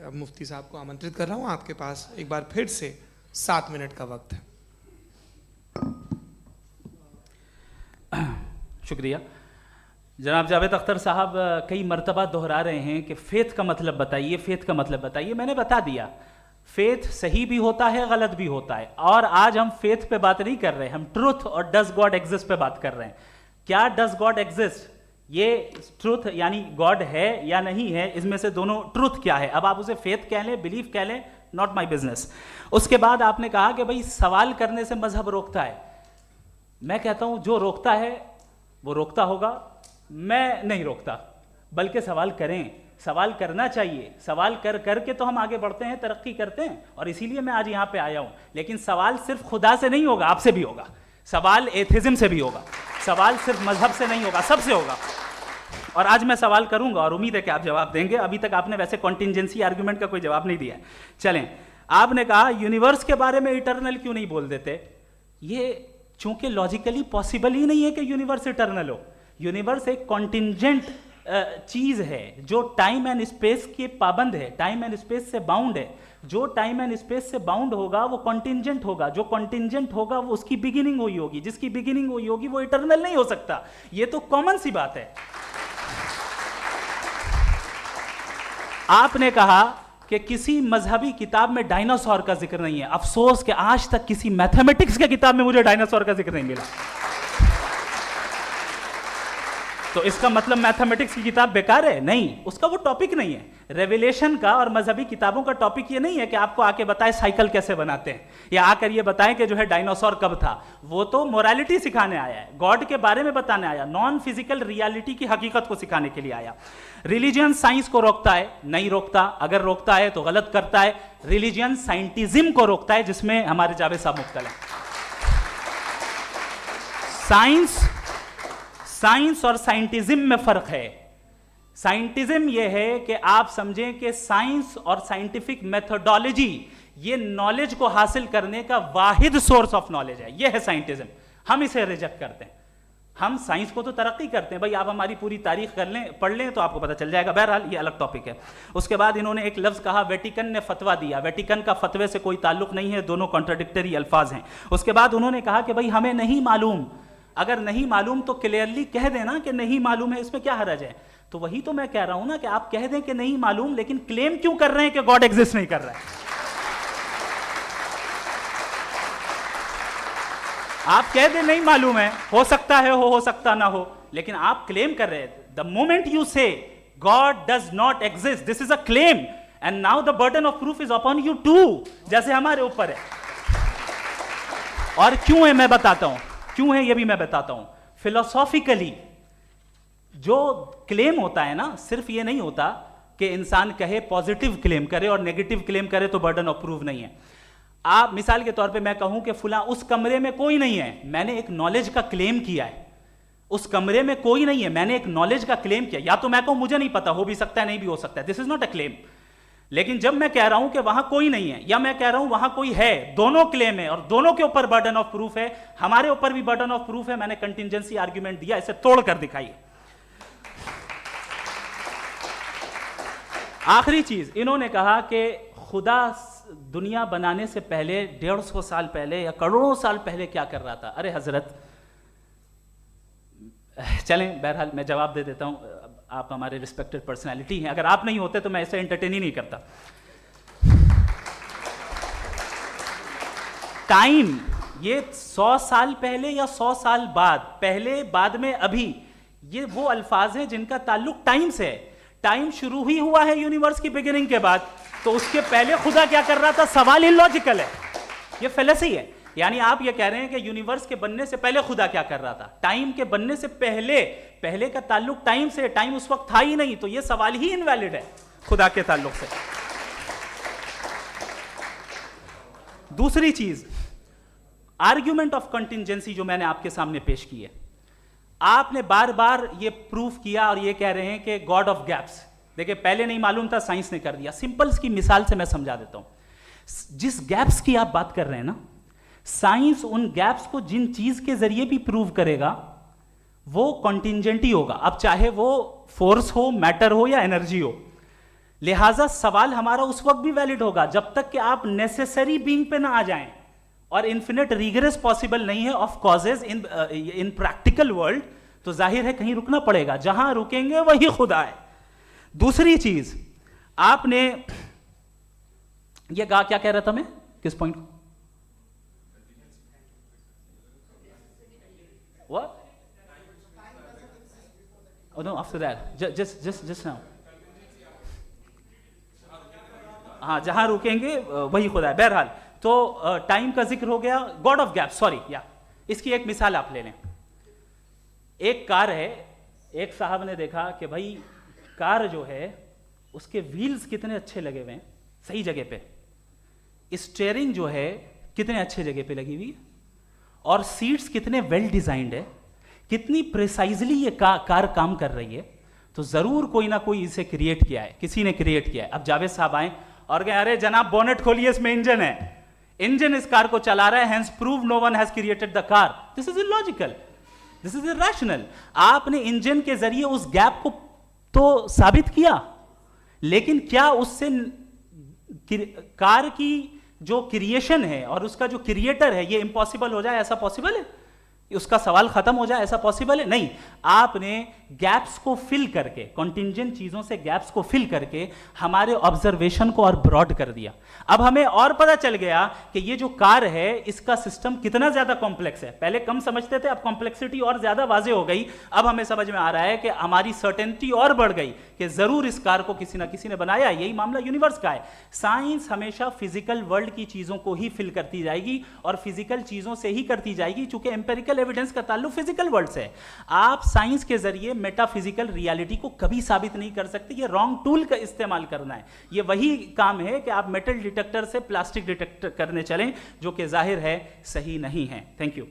मुफ्ती साहब को आमंत्रित कर रहा हूँ। आपके पास एक बार फिर से 7 मिनट का वक्त है। शुक्रिया। जनाब जावेद अख्तर साहब कई मर्तबा दोहरा रहे हैं कि फेथ का मतलब बताइए, फेथ का मतलब बताइए। मैंने बता दिया, फेथ सही भी होता है, गलत भी होता है। और आज हम फेथ पे बात नहीं कर रहे, हम ट्रुथ और डज गॉड एग्जिस्ट पे बात कर रहे हैं। क्या डज गॉड एग्जिस्ट, ये ट्रुथ यानी गॉड है या नहीं है, इसमें से दोनों ट्रुथ क्या है। अब आप उसे फेथ कह लें, बिलीफ कह लें, नॉट माई बिजनेस। उसके बाद आपने कहा कि भाई सवाल करने से मजहब रोकता है। मैं कहता हूं जो रोकता है वो रोकता होगा, मैं नहीं रोकता, बल्कि सवाल करें, सवाल करना चाहिए। सवाल कर करके तो हम आगे बढ़ते हैं, तरक्की करते हैं, और इसीलिए मैं आज यहां पे आया हूं। लेकिन सवाल सिर्फ खुदा से नहीं होगा, आपसे भी होगा। सवाल एथिज्म से भी होगा, सवाल सिर्फ मजहब से नहीं होगा, सबसे होगा। और आज मैं सवाल करूंगा और उम्मीद है कि आप जवाब देंगे। अभी तक आपने वैसे कॉन्टिंजेंसी आर्गुमेंट का कोई जवाब नहीं दिया है। चलें, आपने कहा यूनिवर्स के बारे में इटर्नल क्यों नहीं बोल देते। ये चूंकि लॉजिकली पॉसिबल ही नहीं है कि यूनिवर्स इटर्नल हो। यूनिवर्स एक कॉन्टिंजेंट चीज है जो टाइम एंड स्पेस के पाबंद है, टाइम एंड स्पेस से बाउंड है। जो टाइम एंड स्पेस से बाउंड होगा वो कॉन्टिंजेंट होगा, जो कॉन्टिंजेंट होगा वो उसकी बिगिनिंग हुई होगी, जिसकी बिगिनिंग हुई होगी वो इटर्नल नहीं हो सकता। ये तो कॉमन सी बात है। आपने कहा कि किसी मजहबी किताब में डायनासोर का जिक्र नहीं है। अफसोस कि आज तक किसी मैथमेटिक्स के किताब में मुझे डायनासोर का जिक्र नहीं मिला। तो इसका मतलब मैथमेटिक्स की किताब बेकार है? नहीं, उसका वो टॉपिक नहीं है। रेवलेशन का और मजहबी किताबों का टॉपिक ये नहीं है कि आपको आके बताए साइकिल कैसे बनाते हैं, या आकर ये बताएं कि जो है डायनासोर कब था। वो तो मोरालिटी सिखाने आया है, गॉड के बारे में बताने आया, नॉन फिजिकल रियलिटी की हकीकत को सिखाने के लिए आया। रिलीजियन साइंस को रोकता है? नहीं रोकता। अगर रोकता है तो गलत करता है। रिलीजियन साइंटिज्म को रोकता है, जिसमें हमारे जावेद साहब मुब्तला हैं। साइंस और साइंटिज्म में फर्क है। साइंटिज्म यह है कि आप समझें कि साइंस और साइंटिफिक मेथोडोलॉजी ये नॉलेज को हासिल करने का वाहिद सोर्स ऑफ नॉलेज है। यह है साइंटिज्म। हम इसे रिजेक्ट करते हैं। हम साइंस को तो तरक्की करते हैं। भाई आप हमारी पूरी तारीख कर लें, पढ़ लें तो आपको पता चल जाएगा। बहरहाल ये अलग टॉपिक है। उसके बाद इन्होंने एक लफ्ज कहा, वेटिकन ने फतवा दिया। वेटिकन का फतवे से कोई ताल्लुक नहीं है, दोनों कॉन्ट्राडिक्टरी अल्फाज हैं। उसके बाद उन्होंने कहा कि भाई हमें नहीं मालूम। अगर नहीं मालूम तो क्लियरली कह देना कि नहीं मालूम है, इसमें क्या हरज है। तो वही तो मैं कह रहा हूं ना कि आप कह दें कि नहीं मालूम, लेकिन क्लेम क्यों कर रहे हैं कि गॉड एग्जिस्ट नहीं कर रहा है। आप कह दें नहीं मालूम है, हो सकता है हो सकता ना हो, लेकिन आप क्लेम कर रहे हैं। The moment you say God does not exist, this is a claim, and now the burden of proof is upon you to, जैसे हमारे ऊपर है। और क्यों है मैं बताता हूं, क्यों है ये भी मैं बताता हूं। फिलोसॉफिकली जो क्लेम होता है ना, सिर्फ ये नहीं होता कि इंसान कहे पॉजिटिव क्लेम करे और नेगेटिव क्लेम करे तो बर्डन ऑफ प्रूफ नहीं है। आप मिसाल के तौर पे मैं कहूं कि फुला उस कमरे में कोई नहीं है, मैंने एक नॉलेज का क्लेम किया है। उस कमरे में कोई नहीं है, मैंने एक नॉलेज का क्लेम किया। या तो मैं कहूं मुझे नहीं पता, हो भी सकता है नहीं भी हो सकता है, this is not a claim. लेकिन जब मैं कह रहा हूं कि वहां कोई नहीं है, या मैं कह रहा हूं वहां कोई है, दोनों क्लेम है और दोनों के ऊपर बर्डन ऑफ प्रूफ है। हमारे ऊपर भी बर्डन ऑफ प्रूफ है। मैंने कंटिंजेंसी आर्ग्यूमेंट दिया, इसे तोड़कर दिखाइए। आखिरी चीज, इन्होंने कहा कि खुदा दुनिया बनाने से पहले 150 साल पहले या करोड़ों साल पहले क्या कर रहा था। अरे हजरत, चलें बहरहाल मैं जवाब दे देता हूं। आप हमारे रिस्पेक्टेड पर्सनालिटी हैं, अगर आप नहीं होते तो मैं इसे एंटरटेन ही नहीं करता। टाइम, ये 100 साल पहले या 100 साल बाद, पहले बाद में अभी, ये वो अल्फाज हैं जिनका ताल्लुक टाइम से है। टाइम शुरू ही हुआ है यूनिवर्स की बिगिनिंग के बाद, तो उसके पहले खुदा क्या कर रहा था। सवाल इलॉजिकल है, ये फेलेसी है। यानी आप ये कह रहे हैं कि यूनिवर्स के बनने से पहले खुदा क्या कर रहा था। टाइम के बनने से पहले, पहले का ताल्लुक टाइम से, टाइम उस वक्त था ही नहीं, तो ये सवाल ही इनवैलिड है खुदा के ताल्लुक से। दूसरी चीज, आर्ग्यूमेंट ऑफ कंटिंजेंसी जो मैंने आपके सामने पेश की है, आपने बार बार ये प्रूफ किया और ये कह रहे हैं कि गॉड ऑफ गैप्स। देखिए पहले नहीं मालूम था, साइंस ने कर दिया। सिंपल की मिसाल से मैं समझा देता हूं। जिस गैप्स की आप बात कर रहे हैं ना, साइंस उन गैप्स को जिन चीज के जरिए भी प्रूव करेगा वो कॉन्टिंजेंट ही होगा। अब चाहे वो फोर्स हो, मैटर हो या एनर्जी हो, लिहाजा सवाल हमारा उस वक्त भी वैलिड होगा जब तक कि आप नेसेसरी बीइंग पे ना आ जाएं, और इन्फिनिट रिगरेस पॉसिबल नहीं है of causes in practical world, तो जाहिर है कहीं रुकना पड़ेगा, जहां रुकेंगे वही खुदा है। दूसरी चीज आपने ये कहा, क्या कह रहा था मैं, किस पॉइंट को? What? Oh no, after that. Just now. हाँ, जहां रुकेंगे वही खुदा है। बहरहाल, तो टाइम का जिक्र हो गया, गॉड ऑफ गैप, सॉरी या इसकी एक मिसाल आप ले लें। एक कार है, एक साहब ने देखा कि भाई कार जो है उसके व्हील्स कितने अच्छे लगे हुए हैं सही जगह पे, स्टीयरिंग जो है कितने अच्छे जगह पे लगी हुई है, और सीट्स कितने वेल डिजाइंड है, कितनी प्रिसाइजली ये कार काम कर रही है, तो जरूर कोई ना कोई इसे क्रिएट किया है, किसी ने क्रिएट किया है। अब जावेद साहब आए और कहे अरे जनाब बोनेट खोलिए, इसमें इंजन है, इंजन इस कार को चला रहा है, hence prove no one has created the car. This is illogical, this is irrational. आपने इंजन के जरिए उस गैप को तो साबित किया, लेकिन क्या उससे कार की जो क्रिएशन है और उसका जो क्रिएटर है ये इम्पॉसिबल हो जाए, ऐसा पॉसिबल है? उसका सवाल खत्म हो जाए, ऐसा पॉसिबल है? नहीं। आपने गैप्स को फिल करके, कॉन्टिंजेंट चीजों से गैप्स को फिल करके हमारे ऑब्जर्वेशन को और ब्रॉड कर दिया। अब हमें और पता चल गया कि ये जो कार है इसका सिस्टम कितना ज्यादा कॉम्प्लेक्स है। पहले कम समझते थे, अब कॉम्प्लेक्सिटी और ज्यादा वाजे हो गई। अब हमें समझ में आ रहा है कि हमारी सर्टेनिटी और बढ़ गई कि जरूर इस कार को किसी ना किसी ने बनाया। यही मामला यूनिवर्स का है। साइंस हमेशा फिजिकल वर्ल्ड की चीजों को ही फिल करती जाएगी और फिजिकल चीजों से ही करती जाएगी, चूंकि एम्पेरिकल एविडेंस का ताल्लुक फिजिकल वर्ल्ड से है। आप साइंस के जरिए मेटाफिजिकल रियलिटी को कभी साबित नहीं कर सकते। ये रॉन्ग टूल का इस्तेमाल करना है। ये वही काम है कि आप मेटल डिटेक्टर से प्लास्टिक डिटेक्टर करने चलें, जो कि जाहिर है सही नहीं है। Thank you.